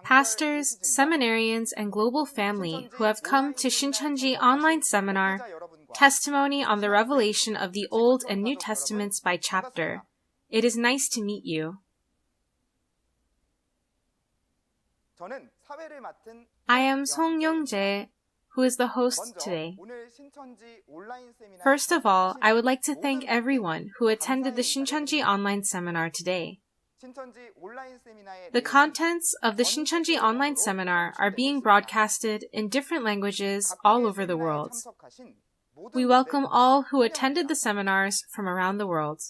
Pastors, seminarians, and global family who have come to Shincheonji online seminar, Testimony on the Revelation of the Old and New Testaments by Chapter. It is nice to meet you. I am Song Young-jae, who is the host today. First of all, I would like to thank everyone who attended the Shincheonji online seminar today. The contents of the Shincheonji online seminar are being broadcasted in different languages all over the world. We welcome all who attended the seminars from around the world.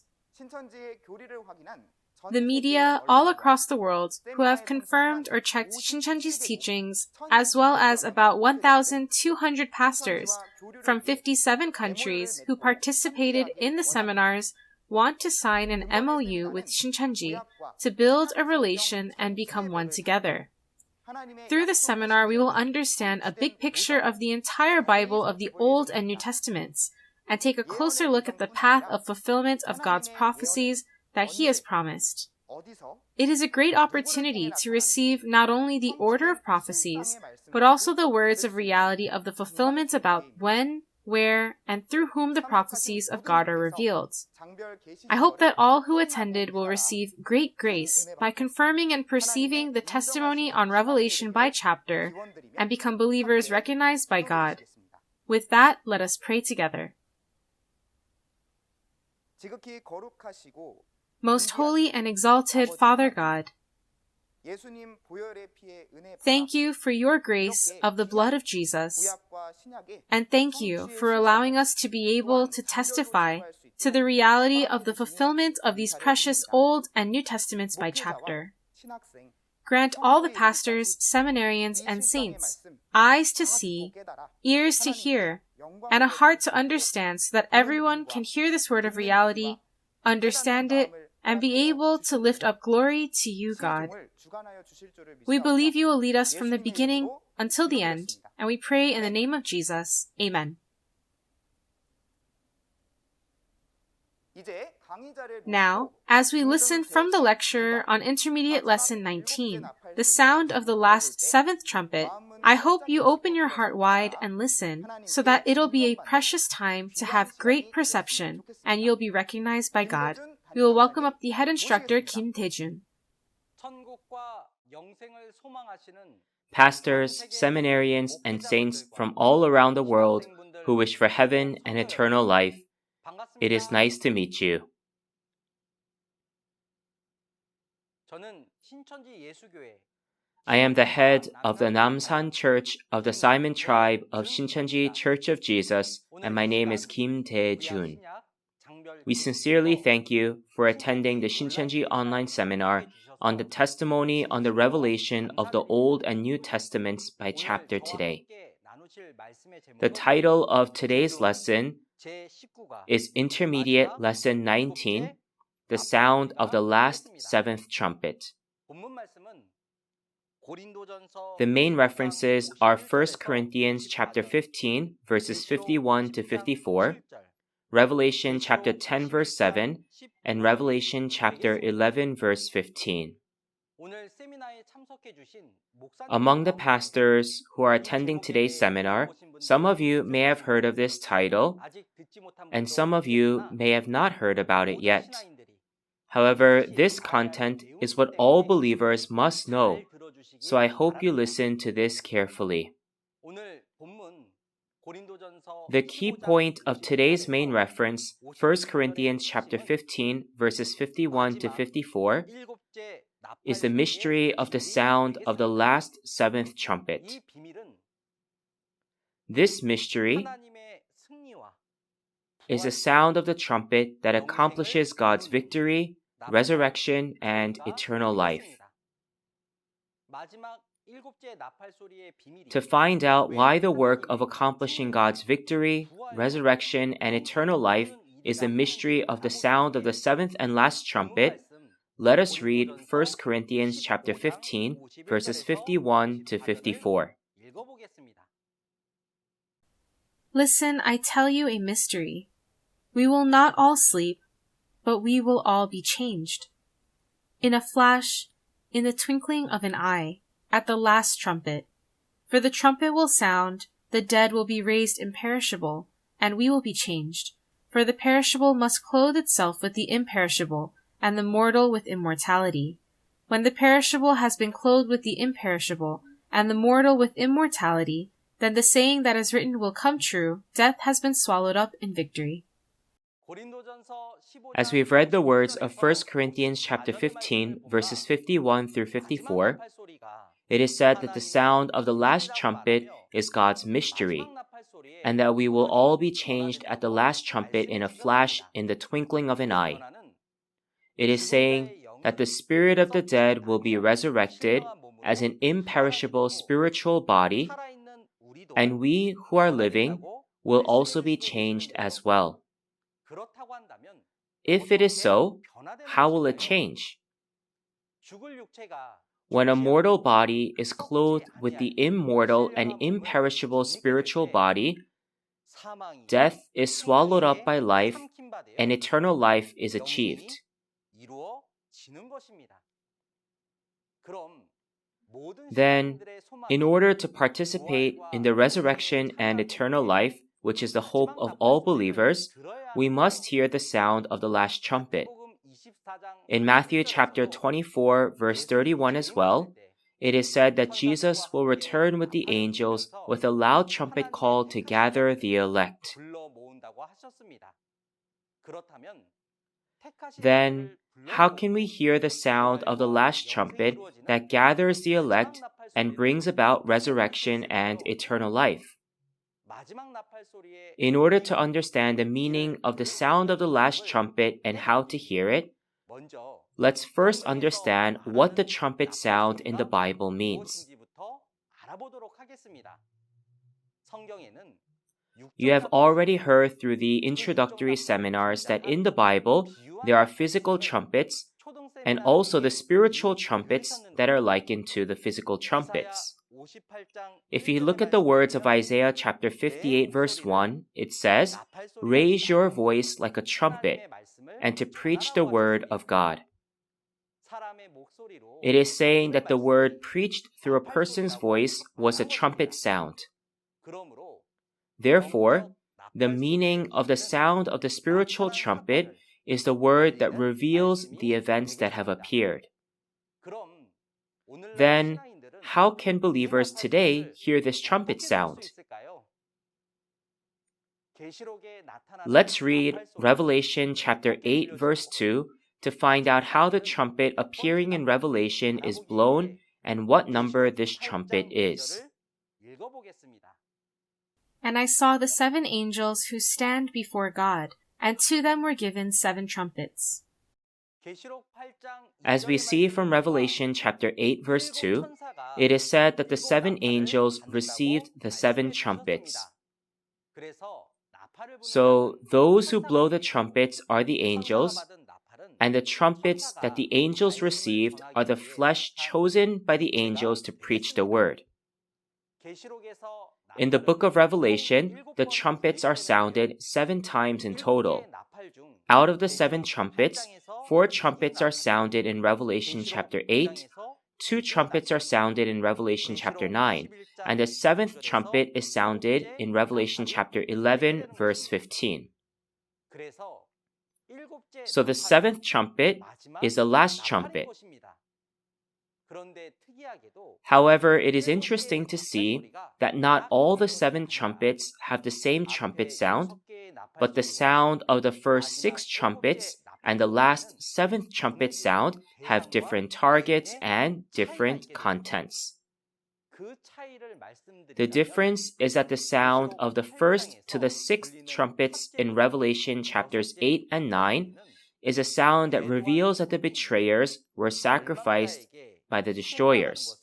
The media all across the world who have confirmed or checked Shincheonji's teachings, as well as about 1,200 pastors from 57 countries who participated in the seminars, want to sign an MOU with Shincheonji to build a relation and become one together. Through the seminar, we will understand a big picture of the entire Bible of the Old and New Testaments and take a closer look at the path of fulfillment of God's prophecies that He has promised. It is a great opportunity to receive not only the order of prophecies, but also the words of reality of the fulfillment about when, where, and through whom the prophecies of God are revealed. I hope that all who attended will receive great grace by confirming and perceiving the testimony on Revelation by chapter and become believers recognized by God. With that, let us pray together. Most holy and exalted Father God, thank you for your grace of the blood of Jesus, and thank you for allowing us to be able to testify to the reality of the fulfillment of these precious Old and New Testaments by chapter. Grant all the pastors, seminarians, and saints eyes to see, ears to hear, and a heart to understand so that everyone can hear this word of reality, understand it, and be able to lift up glory to you, God. We believe you will lead us from the beginning until the end, and we pray in the name of Jesus. Amen. Now, as we listen from the lecture on Intermediate Lesson 19, the sound of the last seventh trumpet, I hope you open your heart wide and listen so that it'll be a precious time to have great perception and you'll be recognized by God. We will welcome up the head instructor, Kim Tae-jun. Pastors, seminarians, and saints from all around the world who wish for heaven and eternal life, it is nice to meet you. I am the head of the Namsan Church of the Simon Tribe of Shincheonji Church of Jesus, and my name is Kim Tae-jun. We sincerely thank you for attending the Shincheonji online seminar on the testimony on the revelation of the Old and New Testaments by chapter today. The title of today's lesson is Intermediate Lesson 19, The Sound of the Last Seventh Trumpet. The main references are 1 Corinthians chapter 15, verses 51 to 54, Revelation chapter 10, verse 7, and Revelation chapter 11, verse 15. Among the pastors who are attending today's seminar, some of you may have heard of this title, and some of you may have not heard about it yet. However, this content is what all believers must know, so I hope you listen to this carefully. The key point of today's main reference, 1 Corinthians chapter 15, verses 51 to 54, is the mystery of the sound of the last seventh trumpet. This mystery is the sound of the trumpet that accomplishes God's victory, resurrection, and eternal life. To find out why the work of accomplishing God's victory, resurrection, and eternal life is the mystery of the sound of the seventh and last trumpet, let us read 1 Corinthians chapter 15, verses 51 to 54. Listen, I tell you a mystery. We will not all sleep, but we will all be changed. In a flash, in the twinkling of an eye, at the last trumpet. For the trumpet will sound, the dead will be raised imperishable, and we will be changed. For the perishable must clothe itself with the imperishable, and the mortal with immortality. When the perishable has been clothed with the imperishable, and the mortal with immortality, then the saying that is written will come true, death has been swallowed up in victory. As we've read the words of 1 Corinthians chapter 15, verses 51 through 54, it is said that the sound of the last trumpet is God's mystery, and that we will all be changed at the last trumpet in a flash in the twinkling of an eye. It is saying that the spirit of the dead will be resurrected as an imperishable spiritual body, and we who are living will also be changed as well. If it is so, how will it change? When a mortal body is clothed with the immortal and imperishable spiritual body, death is swallowed up by life, and eternal life is achieved. Then, in order to participate in the resurrection and eternal life, which is the hope of all believers, we must hear the sound of the last trumpet. In Matthew chapter 24, verse 31 as well, it is said that Jesus will return with the angels with a loud trumpet call to gather the elect. Then, how can we hear the sound of the last trumpet that gathers the elect and brings about resurrection and eternal life? In order to understand the meaning of the sound of the last trumpet and how to hear it, let's first understand what the trumpet sound in the Bible means. You have already heard through the introductory seminars that in the Bible there are physical trumpets and also the spiritual trumpets that are likened to the physical trumpets. If you look at the words of Isaiah chapter 58 verse 1, it says, "Raise your voice like a trumpet, and to preach the word of God." It is saying that the word preached through a person's voice was a trumpet sound. Therefore, the meaning of the sound of the spiritual trumpet is the word that reveals the events that have appeared. Then, how can believers today hear this trumpet sound? Let's read Revelation chapter 8 verse 2 to find out how the trumpet appearing in Revelation is blown and what number this trumpet is. And I saw the 7 angels who stand before God, and to them were given 7 trumpets. As we see from Revelation chapter 8 verse 2, it is said that the 7 angels received the 7 trumpets. So those who blow the trumpets are the angels, and the trumpets that the angels received are the flesh chosen by the angels to preach the word. In the book of Revelation, the trumpets are sounded 7 times in total. Out of the 7 trumpets, 4 trumpets are sounded in Revelation chapter 8, 2 trumpets are sounded in Revelation chapter 9, and the 7th trumpet is sounded in Revelation chapter 11, verse 15. So the 7th trumpet is the last trumpet. However, it is interesting to see that not all the 7 trumpets have the same trumpet sound, but the sound of the first 6 trumpets and the last 7th trumpet sound have different targets and different contents. The difference is that the sound of the first to the 6th trumpets in Revelation chapters 8 and 9 is a sound that reveals that the betrayers were sacrificed by the destroyers.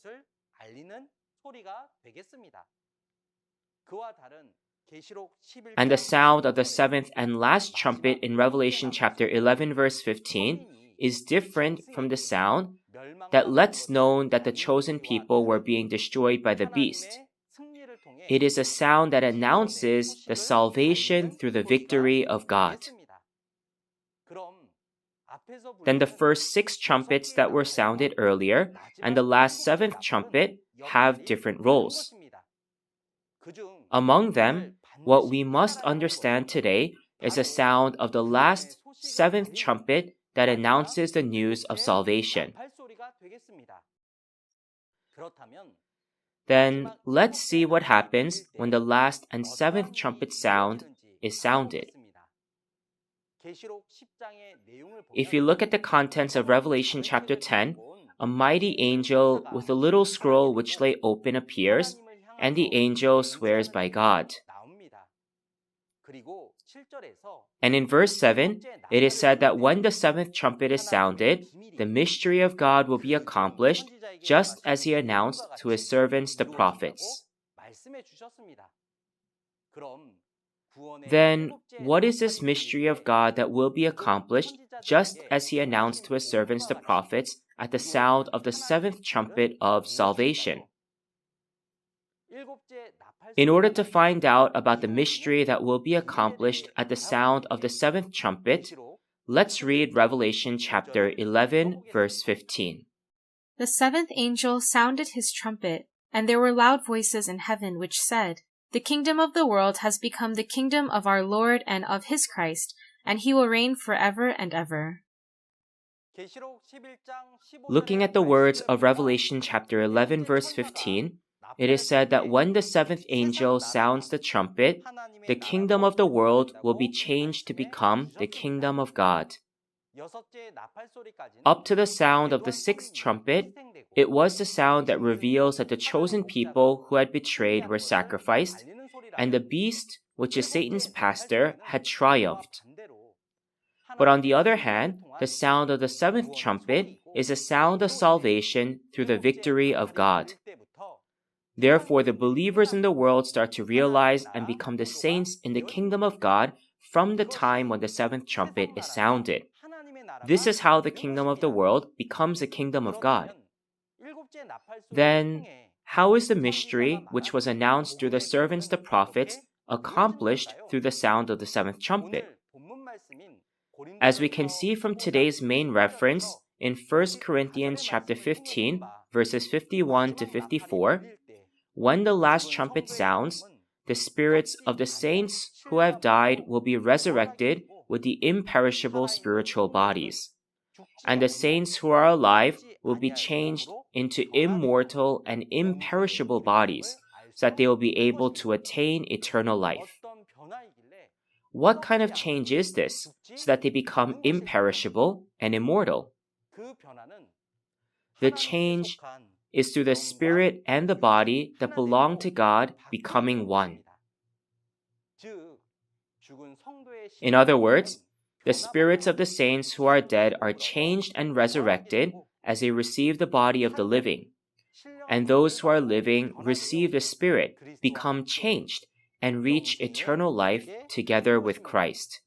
And the sound of the 7th and last trumpet in Revelation chapter 11 verse 15 is different from the sound that lets known that the chosen people were being destroyed by the beast. It is a sound that announces the salvation through the victory of God. then the first 6 trumpets that were sounded earlier and the last 7th trumpet have different roles. Among them, what we must understand today is the sound of the last 7th trumpet that announces the news of salvation. Then let's see what happens when the last and 7th trumpet sound is sounded. If you look at the contents of Revelation chapter 10, a mighty angel with a little scroll which lay open appears, and the angel swears by God. And in verse 7, it is said that when the 7th trumpet is sounded, the mystery of God will be accomplished, just as he announced to his servants the prophets. Then, what is this mystery of God that will be accomplished, just as he announced to his servants the prophets at the sound of the 7th trumpet of salvation? In order to find out about the mystery that will be accomplished at the sound of the 7th trumpet, let's read Revelation chapter 11, verse 15. The 7th angel sounded his trumpet, and there were loud voices in heaven which said, "The kingdom of the world has become the kingdom of our Lord and of his Christ, and he will reign forever and ever." Looking at the words of Revelation chapter 11, verse 15, it is said that when the 7th angel sounds the trumpet, the kingdom of the world will be changed to become the kingdom of God. Up to the sound of the 6th trumpet, it was the sound that reveals that the chosen people who had betrayed were sacrificed, and the beast, which is Satan's pastor, had triumphed. But on the other hand, the sound of the 7th trumpet is a sound of salvation through the victory of God. Therefore, the believers in the world start to realize and become the saints in the kingdom of God from the time when the 7th trumpet is sounded. This is how the kingdom of the world becomes the kingdom of God. Then, how is the mystery, which was announced through the servants the prophets, accomplished through the sound of the 7th trumpet? As we can see from today's main reference in 1 Corinthians chapter 15, verses 51 to 54, when the last trumpet sounds, the spirits of the saints who have died will be resurrected with the imperishable spiritual bodies, and the saints who are alive will be changed into immortal and imperishable bodies, so that they will be able to attain eternal life. What kind of change is this, so that they become imperishable and immortal? The change is through the spirit and the body that belong to God becoming one. In other words, the spirits of the saints who are dead are changed and resurrected as they receive the body of the living, and those who are living receive the spirit, become changed, and reach eternal life together with Christ.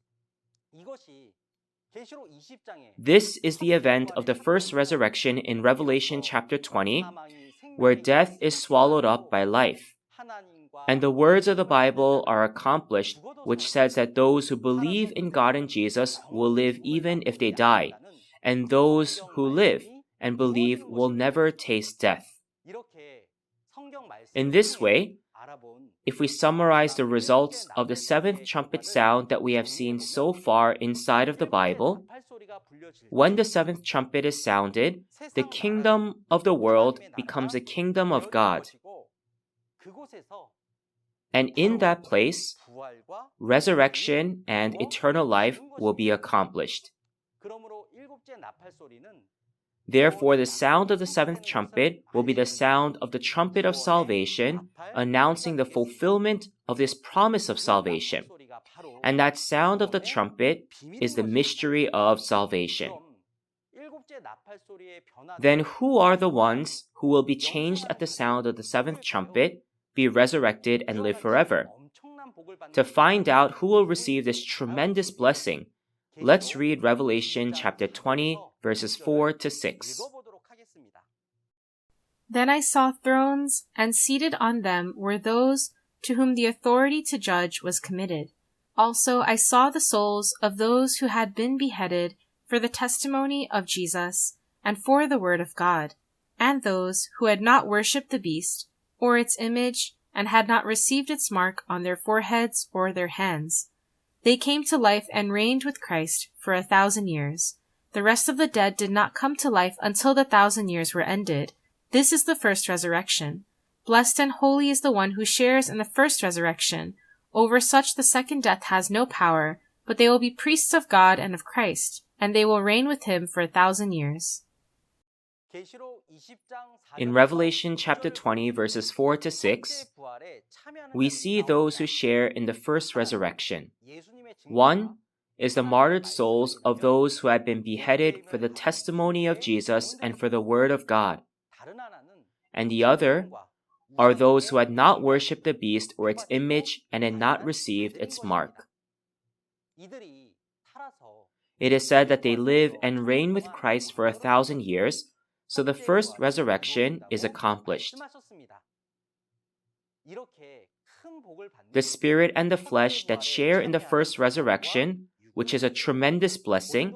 This is the event of the first resurrection in Revelation chapter 20, where death is swallowed up by life. And the words of the Bible are accomplished, which says that those who believe in God and Jesus will live even if they die, and those who live and believe will never taste death. In this way, if we summarize the results of the 7th trumpet sound that we have seen so far inside of the Bible, when the 7th trumpet is sounded, the kingdom of the world becomes a kingdom of God. And in that place, resurrection and eternal life will be accomplished. Therefore, the sound of the 7th trumpet will be the sound of the trumpet of salvation, announcing the fulfillment of this promise of salvation. And that sound of the trumpet is the mystery of salvation. Then who are the ones who will be changed at the sound of the 7th trumpet, be resurrected, and live forever? To find out who will receive this tremendous blessing, let's read Revelation chapter 20, verses 4 to 6. Then I saw thrones, and seated on them were those to whom the authority to judge was committed. Also I saw the souls of those who had been beheaded for the testimony of Jesus, and for the word of God, and those who had not worshipped the beast, or its image, and had not received its mark on their foreheads or their hands. They came to life and reigned with Christ for 1,000 years. The rest of the dead did not come to life until the 1,000 years were ended. This is the first resurrection. Blessed and holy is the one who shares in the first resurrection. Over such the second death has no power, but they will be priests of God and of Christ, and they will reign with him for 1,000 years. In Revelation chapter 20, verses 4 to 6, we see those who share in the first resurrection. One is the martyred souls of those who had been beheaded for the testimony of Jesus and for the word of God. And the other are those who had not worshipped the beast or its image and had not received its mark. It is said that they live and reign with Christ for 1,000 years, so the first resurrection is accomplished. The spirit and the flesh that share in the first resurrection, which is a tremendous blessing,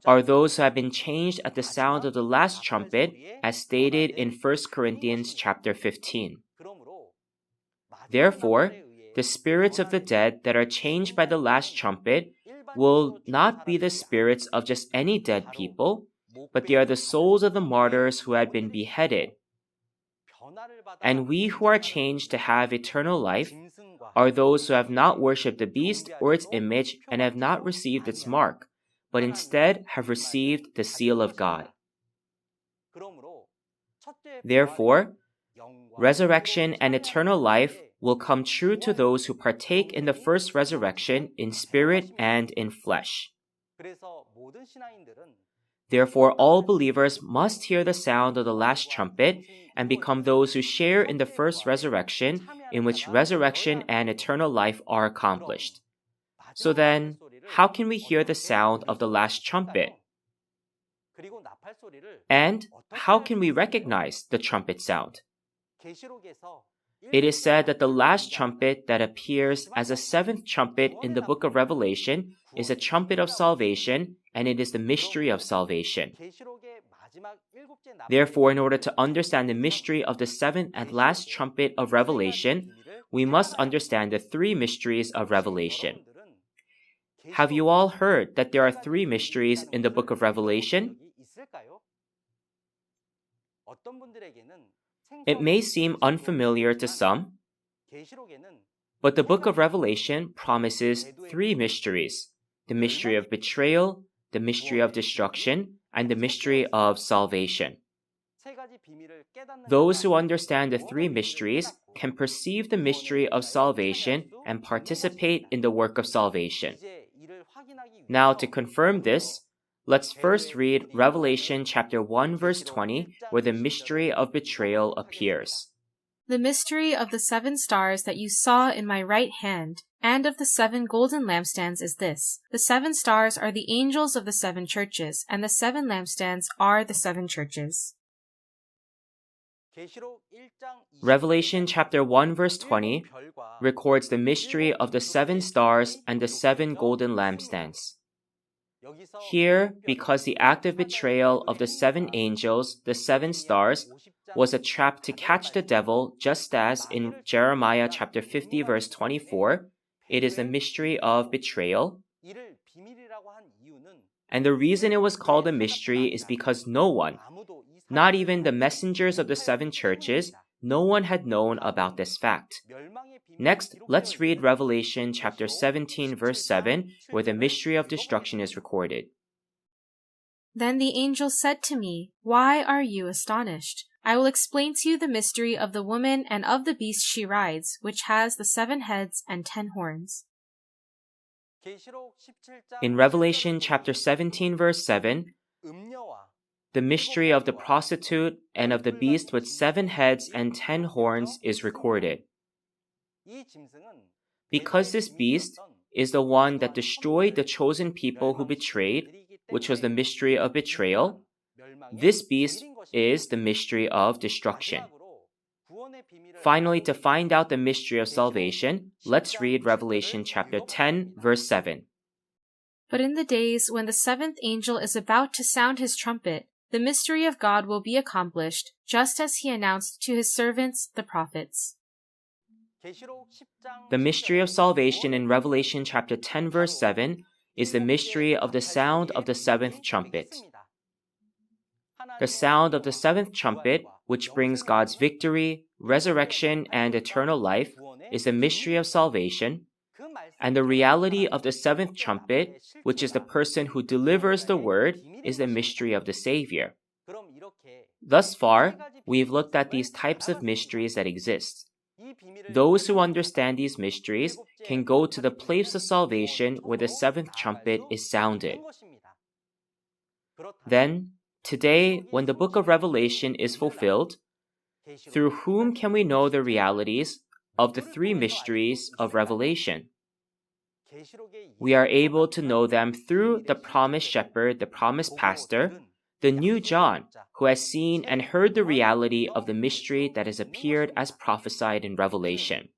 are those who have been changed at the sound of the last trumpet, as stated in 1 Corinthians chapter 15. Therefore, the spirits of the dead that are changed by the last trumpet will not be the spirits of just any dead people, but they are the souls of the martyrs who had been beheaded. And we who are changed to have eternal life are those who have not worshipped the beast or its image and have not received its mark, but instead have received the seal of God. Therefore, resurrection and eternal life will come true to those who partake in the first resurrection in spirit and in flesh. Therefore, all believers must hear the sound of the last trumpet and become those who share in the first resurrection, in which resurrection and eternal life are accomplished. So then, how can we hear the sound of the last trumpet? And how can we recognize the trumpet sound? It is said that the last trumpet that appears as a seventh trumpet in the book of Revelation is a trumpet of salvation, and it is the mystery of salvation. Therefore, in order to understand the mystery of the seventh and last trumpet of Revelation, we must understand the three mysteries of Revelation. Have you all heard that there are three mysteries in the book of Revelation? It may seem unfamiliar to some, but the book of Revelation promises three mysteries: the mystery of betrayal, the mystery of destruction, and the mystery of salvation. Those who understand the three mysteries can perceive the mystery of salvation and participate in the work of salvation. Now, to confirm this, let's first read Revelation chapter 1 verse 20, where the mystery of betrayal appears. The mystery of the 7 stars that you saw in my right hand, and of the 7 golden lampstands is this: the 7 stars are the angels of the 7 churches, and the 7 lampstands are the 7 churches. Revelation chapter 1 verse 20 records the mystery of the 7 stars and the 7 golden lampstands. Here, because the act of betrayal of the 7 angels, the 7 stars, was a trap to catch the devil, just as in Jeremiah chapter 50 verse 24, it is the mystery of betrayal. And the reason it was called a mystery is because no one, not even the messengers of the 7 churches, no one had known about this fact. Next, let's read Revelation chapter 17 verse 7, where the mystery of destruction is recorded. Then the angel said to me, "Why are you astonished? I will explain to you the mystery of the woman and of the beast she rides, which has the 7 heads and 10 horns." In Revelation chapter 17 verse 7, the mystery of the prostitute and of the beast with 7 heads and 10 horns is recorded. Because this beast is the one that destroyed the chosen people who betrayed, which was the mystery of betrayal, this beast is the mystery of destruction. Finally, to find out the mystery of salvation, let's read Revelation chapter 10, verse 7. But in the days when the seventh angel is about to sound his trumpet, the mystery of God will be accomplished, just as he announced to his servants, the prophets. The mystery of salvation in Revelation chapter 10 verse 7 is the mystery of the sound of the seventh trumpet. The sound of the seventh trumpet, which brings God's victory, resurrection, and eternal life, is the mystery of salvation, and the reality of the seventh trumpet, which is the person who delivers the word, is the mystery of the Savior. Thus far, we've looked at these types of mysteries that exist. Those who understand these mysteries can go to the place of salvation where the seventh trumpet is sounded. Then, today, when the book of Revelation is fulfilled, through whom can we know the realities of the three mysteries of Revelation? We are able to know them through the promised shepherd, the promised pastor, the new John, who has seen and heard the reality of the mystery that has appeared as prophesied in Revelation.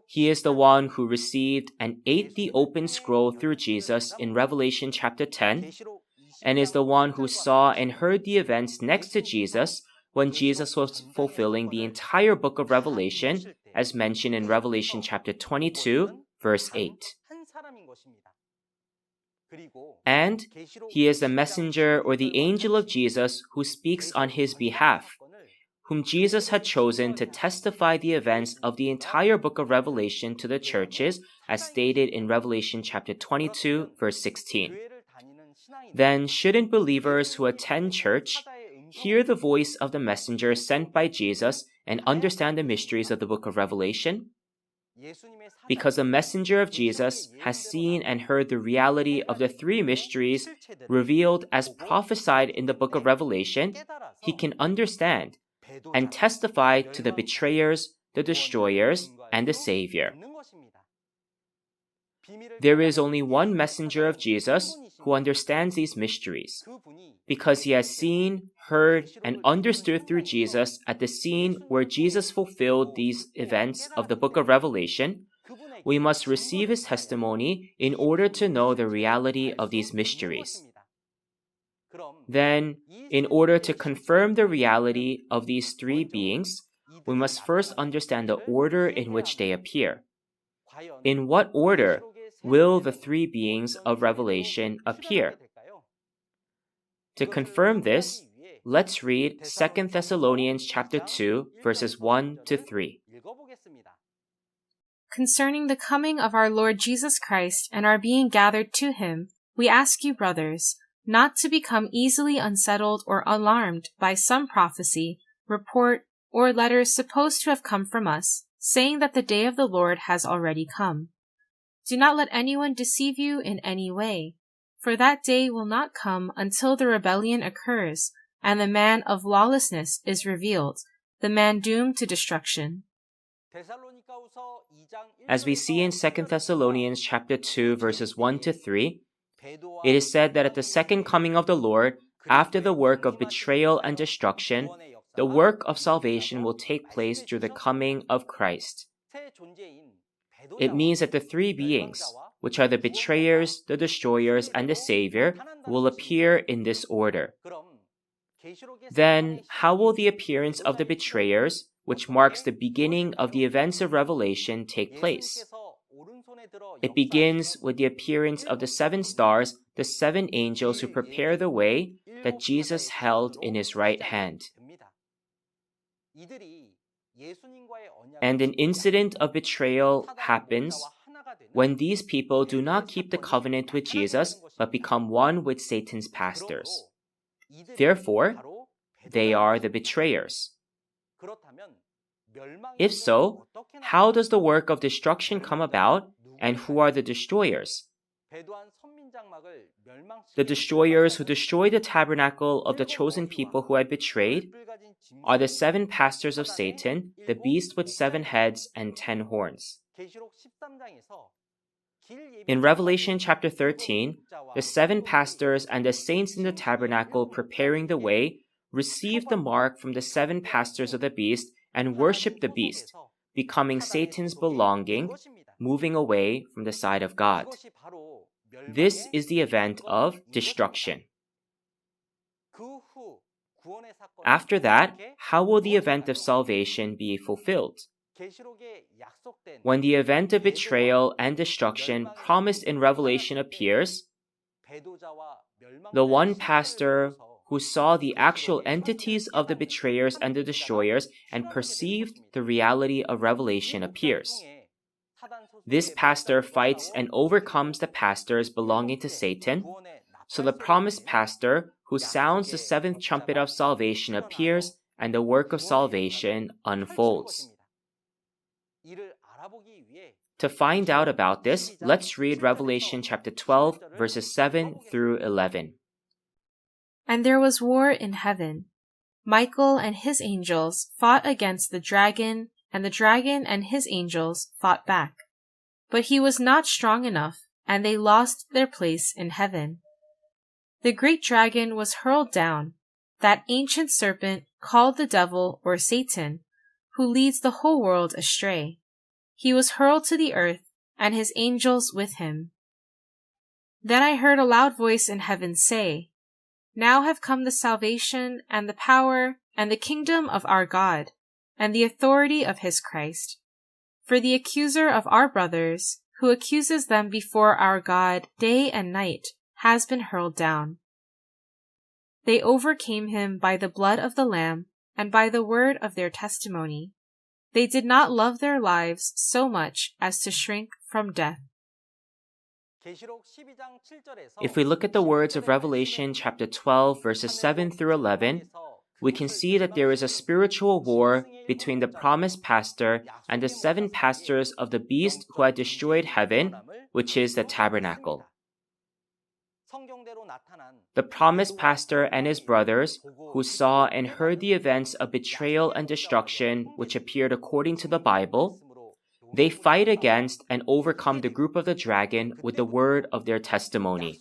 He is the one who received and ate the open scroll through Jesus in Revelation chapter 10, and is the one who saw and heard the events next to Jesus when Jesus was fulfilling the entire book of Revelation, as mentioned in Revelation chapter 22, verse 8. And he is the messenger or the angel of Jesus who speaks on his behalf, whom Jesus had chosen to testify the events of the entire book of Revelation to the churches, as stated in Revelation chapter 22, verse 16. Then shouldn't believers who attend church hear the voice of the messenger sent by Jesus and understand the mysteries of the book of Revelation? Because the messenger of Jesus has seen and heard the reality of the three mysteries revealed as prophesied in the book of Revelation, he can understand and testify to the betrayers, the destroyers, and the Savior. There is only one messenger of Jesus who understands these mysteries, because he has seen, heard, and understood through Jesus at the scene where Jesus fulfilled these events of the book of Revelation. We must receive his testimony in order to know the reality of these mysteries. Then, in order to confirm the reality of these three beings, we must first understand the order in which they appear. In what order will the three beings of Revelation appear? To confirm this, let's read 2 Thessalonians chapter 2, verses 1 to 3. Concerning the coming of our Lord Jesus Christ and our being gathered to him, we ask you, brothers, not to become easily unsettled or alarmed by some prophecy, report, or letters supposed to have come from us, saying that the day of the Lord has already come. Do not let anyone deceive you in any way, for that day will not come until the rebellion occurs, and the man of lawlessness is revealed, the man doomed to destruction. As we see in 2 Thessalonians chapter 2, verses 1 to 3, it is said that at the second coming of the Lord, after the work of betrayal and destruction, the work of salvation will take place through the coming of Christ. It means that the three beings, which are the betrayers, the destroyers, and the Savior, will appear in this order. Then, how will the appearance of the betrayers, which marks the beginning of the events of Revelation, take place? It begins with the appearance of the 7 stars, the 7 angels who prepare the way that Jesus held in his right hand. And an incident of betrayal happens when these people do not keep the covenant with Jesus but become one with Satan's pastors. Therefore, they are the betrayers. If so, how does the work of destruction come about, and who are the destroyers? The destroyers who destroyed the tabernacle of the chosen people who had betrayed are the 7 pastors of Satan, the beast with 7 heads and 10 horns. In Revelation chapter 13, the 7 pastors and the saints in the tabernacle preparing the way received the mark from the 7 pastors of the beast and worshiped the beast, becoming Satan's belonging, moving away from the side of God. This is the event of destruction. After that, how will the event of salvation be fulfilled? When the event of betrayal and destruction promised in Revelation appears, the one pastor who saw the actual entities of the betrayers and the destroyers and perceived the reality of Revelation appears. This pastor fights and overcomes the pastors belonging to Satan, so the promised pastor who sounds the seventh trumpet of salvation appears and the work of salvation unfolds. To find out about this, let's read Revelation chapter 12, verses 7 through 11. And there was war in heaven. Michael and his angels fought against the dragon, and the dragon and his angels fought back. But he was not strong enough, and they lost their place in heaven. The great dragon was hurled down, that ancient serpent called the devil or Satan, who leads the whole world astray. He was hurled to the earth, and his angels with him. Then I heard a loud voice in heaven say, Now have come the salvation, and the power, and the kingdom of our God, and the authority of his Christ. For the accuser of our brothers, who accuses them before our God day and night, has been hurled down. They overcame him by the blood of the Lamb, and by the word of their testimony. They did not love their lives so much as to shrink from death. If we look at the words of Revelation chapter 12, verses 7 through 11, we can see that there is a spiritual war between the promised pastor and the seven pastors of the beast who had destroyed heaven, which is the tabernacle. The promised pastor and his brothers, who saw and heard the events of betrayal and destruction which appeared according to the Bible, they fight against and overcome the group of the dragon with the word of their testimony.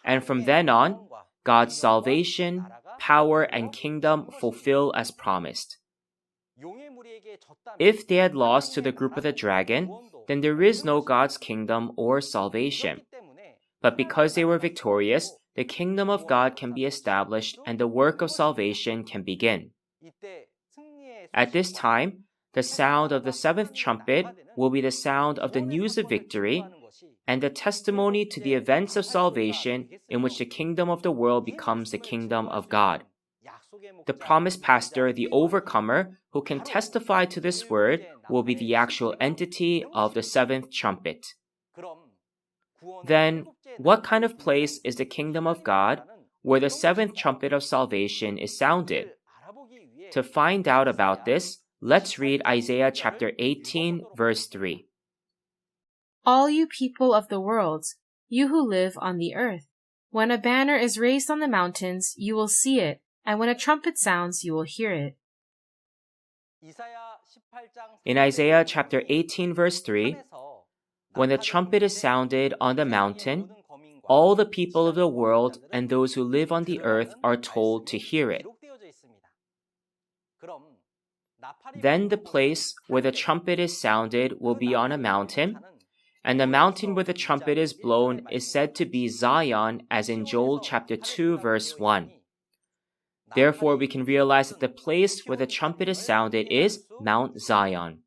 And from then on, God's salvation, power, and kingdom fulfill as promised. If they had lost to the group of the dragon, then there is no God's kingdom or salvation. But because they were victorious, the kingdom of God can be established and the work of salvation can begin. At this time, the sound of the seventh trumpet will be the sound of the news of victory and the testimony to the events of salvation in which the kingdom of the world becomes the kingdom of God. The promised pastor, the overcomer, who can testify to this word, will be the actual entity of the seventh trumpet. Then, what kind of place is the kingdom of God where the seventh trumpet of salvation is sounded? To find out about this, let's read Isaiah chapter 18, verse 3. All you people of the world, you who live on the earth, when a banner is raised on the mountains, you will see it, and when a trumpet sounds, you will hear it. In Isaiah chapter 18, verse 3, when the trumpet is sounded on the mountain, all the people of the world and those who live on the earth are told to hear it. Then the place where the trumpet is sounded will be on a mountain, and the mountain where the trumpet is blown is said to be Zion, as in Joel chapter 2, verse 1. Therefore, we can realize that the place where the trumpet is sounded is Mount Zion.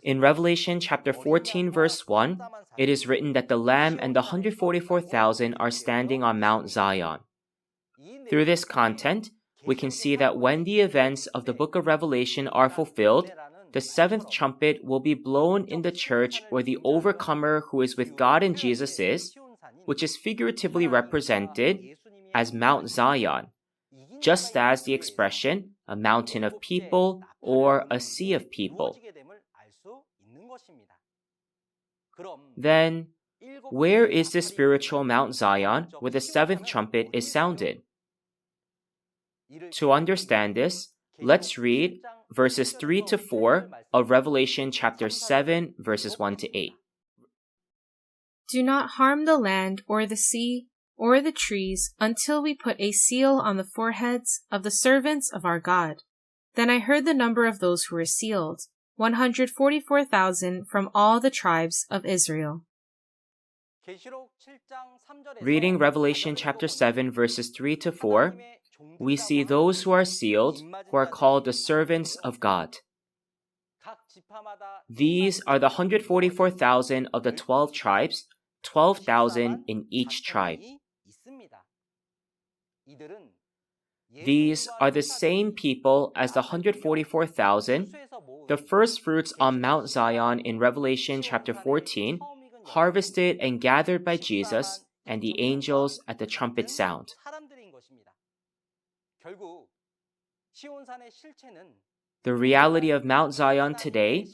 In Revelation chapter 14, verse 1, it is written that the Lamb and the 144,000 are standing on Mount Zion. Through this content, we can see that when the events of the book of Revelation are fulfilled, the seventh trumpet will be blown in the church where the overcomer who is with God and Jesus is, which is figuratively represented as Mount Zion, just as the expression a mountain of people or a sea of people. Then, where is the spiritual Mount Zion where the seventh trumpet is sounded? To understand this, let's read verses 3 to 4 of Revelation chapter 7, verses 1 to 8. Do not harm the land or the sea or the trees until we put a seal on the foreheads of the servants of our God. Then I heard the number of those who were sealed, 144,000 from all the tribes of Israel. Reading Revelation chapter 7 verses 3 to 4, we see those who are sealed, who are called the servants of God. These are the 144,000 of the 12 tribes, 12,000 in each tribe. These are the same people as the 144,000, the first fruits on Mount Zion in Revelation chapter 14, harvested and gathered by Jesus and the angels at the trumpet sound. The reality of Mount Zion today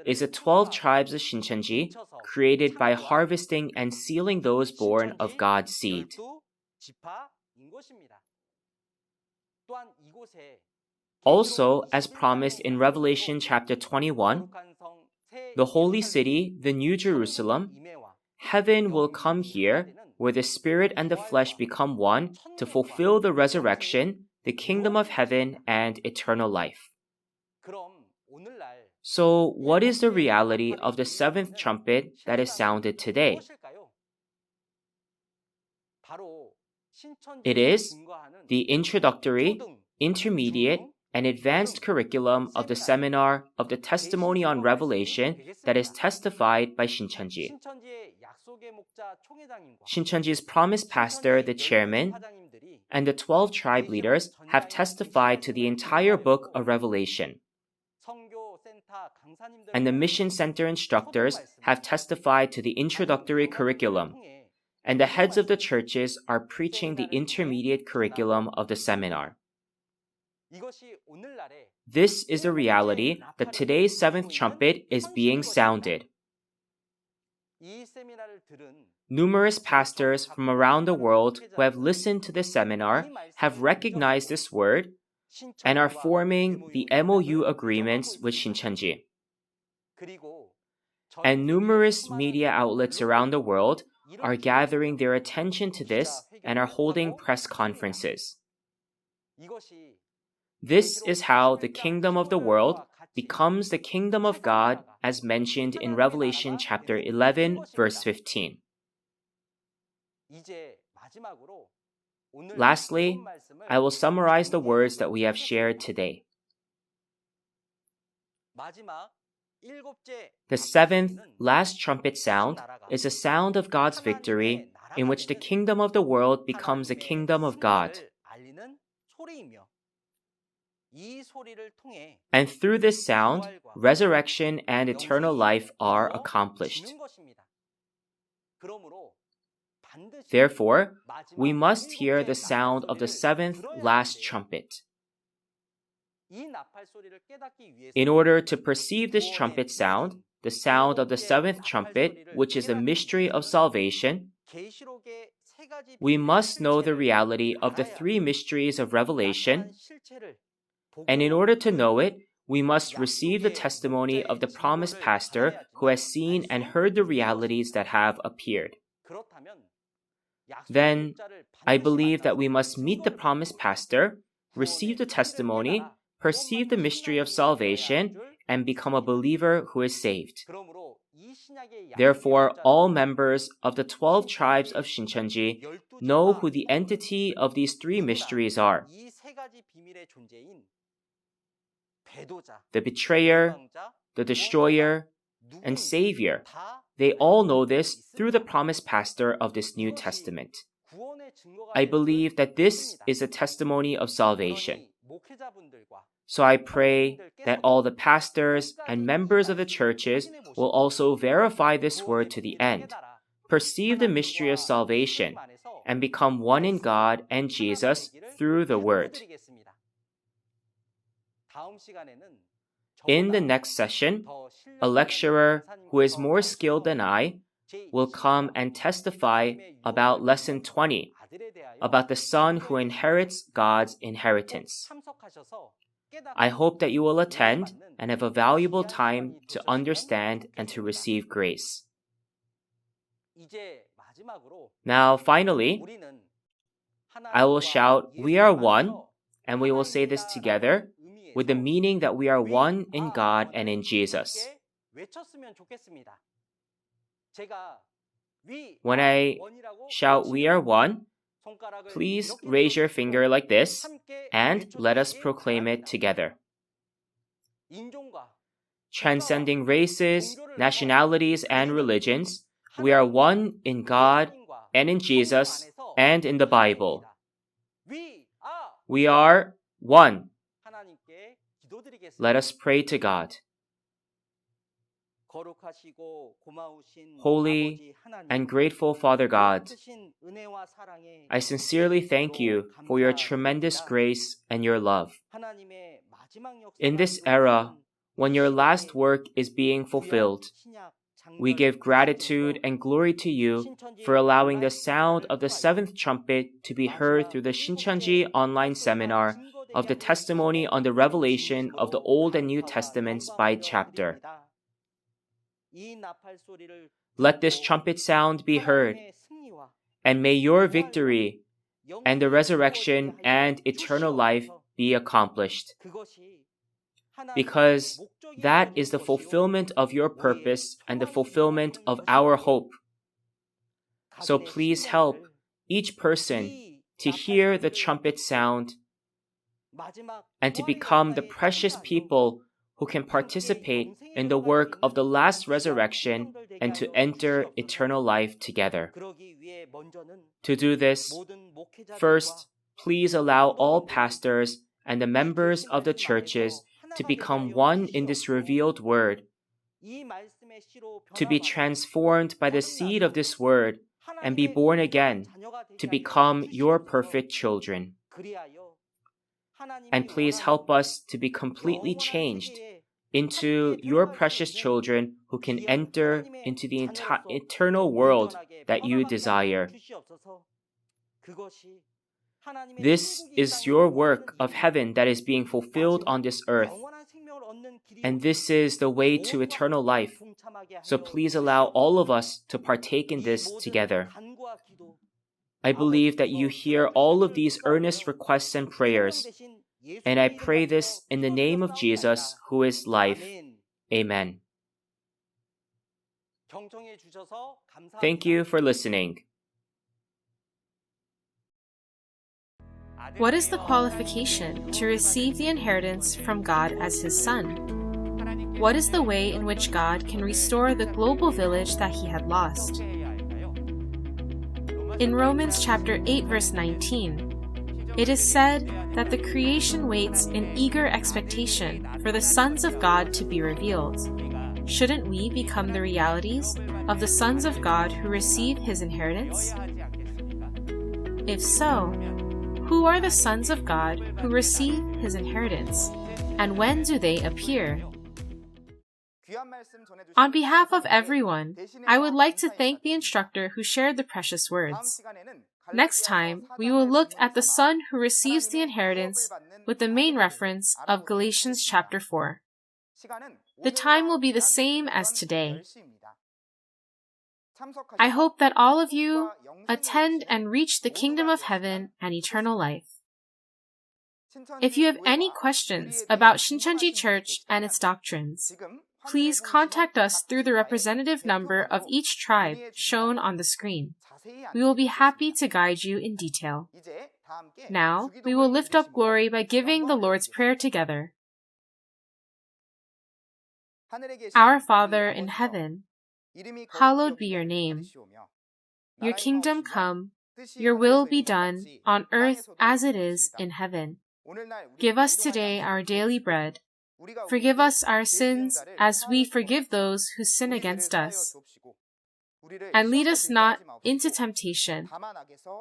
is the 12 tribes of Shincheonji created by harvesting and sealing those born of God's seed. Also, as promised in Revelation chapter 21, the holy city, the New Jerusalem, heaven will come here where the spirit and the flesh become one to fulfill the resurrection, the kingdom of heaven, and eternal life. So, what is the reality of the seventh trumpet that is sounded today? It is the introductory, intermediate, and advanced curriculum of the seminar of the testimony on Revelation that is testified by Shincheonji. Shincheonji's promised pastor, the chairman, and the 12 tribe leaders have testified to the entire book of Revelation. And the mission center instructors have testified to the introductory curriculum. And the heads of the churches are preaching the intermediate curriculum of the seminar. This is the reality that today's seventh trumpet is being sounded. Numerous pastors from around the world who have listened to this seminar have recognized this word and are forming the MOU agreements with Shincheonji. And numerous media outlets around the world are gathering their attention to this and are holding press conferences. This is how the kingdom of the world becomes the kingdom of God as mentioned in Revelation chapter 11, verse 15. Lastly, I will summarize the words that we have shared today. The seventh, last trumpet sound is a sound of God's victory in which the kingdom of the world becomes the kingdom of God. And through this sound, resurrection and eternal life are accomplished. Therefore, we must hear the sound of the seventh last trumpet. In order to perceive this trumpet sound, the sound of the seventh trumpet, which is the mystery of salvation, we must know the reality of the three mysteries of Revelation, and in order to know it, we must receive the testimony of the promised pastor who has seen and heard the realities that have appeared. Then, I believe that we must meet the promised pastor, receive the testimony, perceive the mystery of salvation, and become a believer who is saved. Therefore, all members of the 12 tribes of Shincheonji know who the entity of these three mysteries are. The betrayer, the destroyer, and savior. They all know this through the promised pastor of this New Testament. I believe that this is a testimony of salvation. So I pray that all the pastors and members of the churches will also verify this word to the end, perceive the mystery of salvation, and become one in God and Jesus through the word. In the next session, a lecturer who is more skilled than I will come and testify about lesson 20, about the son who inherits God's inheritance. I hope that you will attend and have a valuable time to understand and to receive grace. Now, finally, I will shout, "We are one," and we will say this together with the meaning that we are one in God and in Jesus. When I shout "We are one," please raise your finger like this and let us proclaim it together. Transcending races, nationalities, and religions, we are one in God and in Jesus and in the Bible. We are one. Let us pray to God. Holy and grateful Father God, I sincerely thank you for your tremendous grace and your love. In this era, when your last work is being fulfilled, we give gratitude and glory to you for allowing the sound of the seventh trumpet to be heard through the Shincheonji online seminar of the testimony on the revelation of the Old and New Testaments by chapter. Let this trumpet sound be heard, and may your victory and the resurrection and eternal life be accomplished, because that is the fulfillment of your purpose and the fulfillment of our hope. So please help each person to hear the trumpet sound and to become the precious people who can participate in the work of the last resurrection and to enter eternal life together. To do this, first, please allow all pastors and the members of the churches to become one in this revealed word, to be transformed by the seed of this word and be born again to become your perfect children. And please help us to be completely changed into your precious children who can enter into the eternal world that you desire. This is your work of heaven that is being fulfilled on this earth. And this is the way to eternal life. So please allow all of us to partake in this together. I believe that you hear all of these earnest requests and prayers. And I pray this in the name of Jesus, who is life. Amen. Thank you for listening. What is the qualification to receive the inheritance from God as His Son? What is the way in which God can restore the global village that He had lost? In Romans chapter 8, verse 19, it is said that the creation waits in eager expectation for the sons of God to be revealed. Shouldn't we become the realities of the sons of God who receive His inheritance? If so, who are the sons of God who receive His inheritance, and when do they appear? On behalf of everyone, I would like to thank the instructor who shared the precious words. Next time, we will look at the son who receives the inheritance with the main reference of Galatians chapter 4. The time will be the same as today. I hope that all of you attend and reach the kingdom of heaven and eternal life. If you have any questions about Shincheonji Church and its doctrines, please contact us through the representative number of each tribe shown on the screen. We will be happy to guide you in detail. Now, we will lift up glory by giving the Lord's Prayer together. Our Father in heaven, hallowed be your name. Your kingdom come, your will be done on earth as it is in heaven. Give us today our daily bread. Forgive us our sins as we forgive those who sin against us. And lead us not into temptation,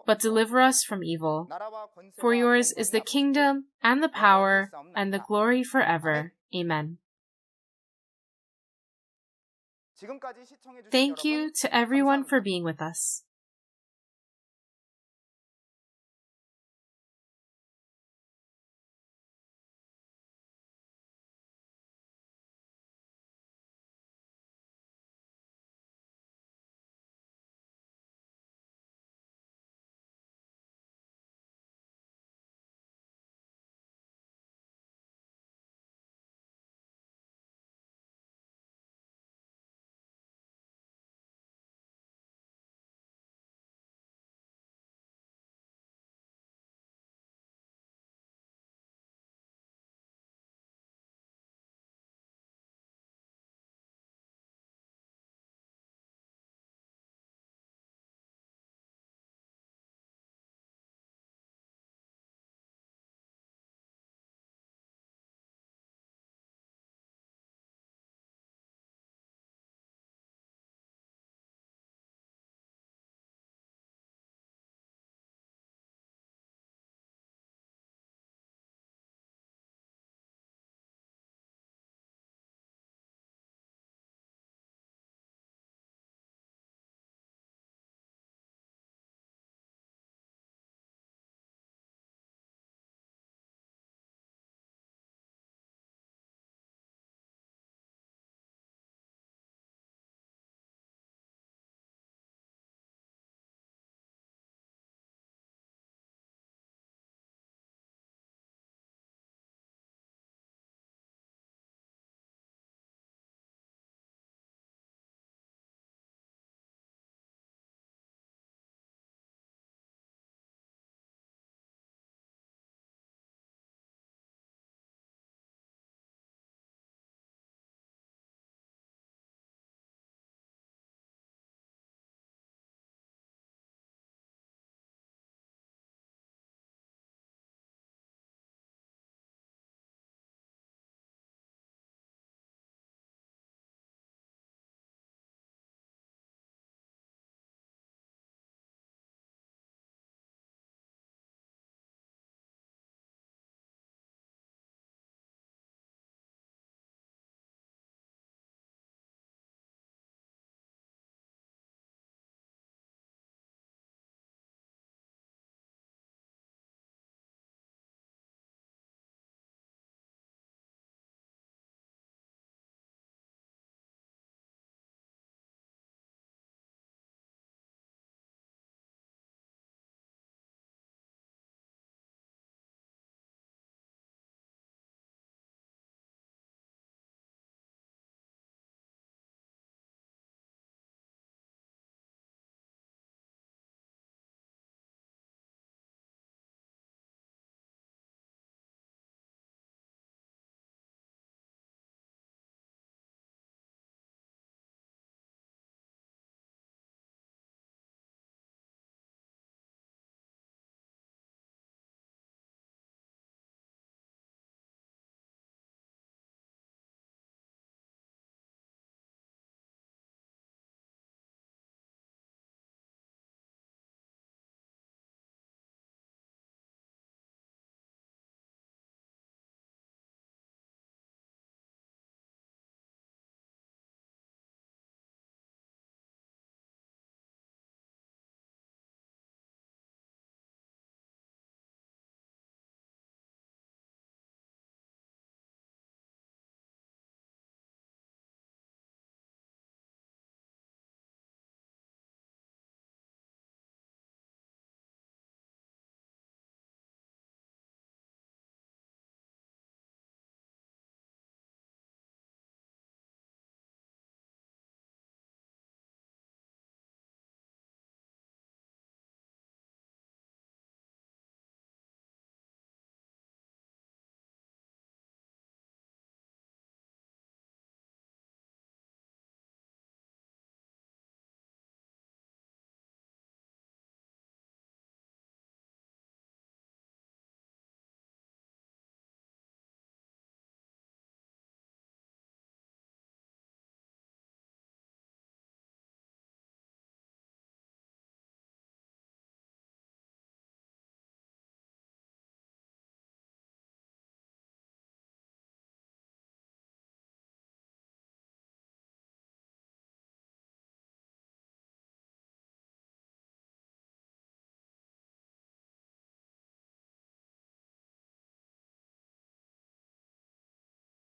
but deliver us from evil. For yours is the kingdom and the power and the glory forever. Amen. Thank you to everyone for being with us.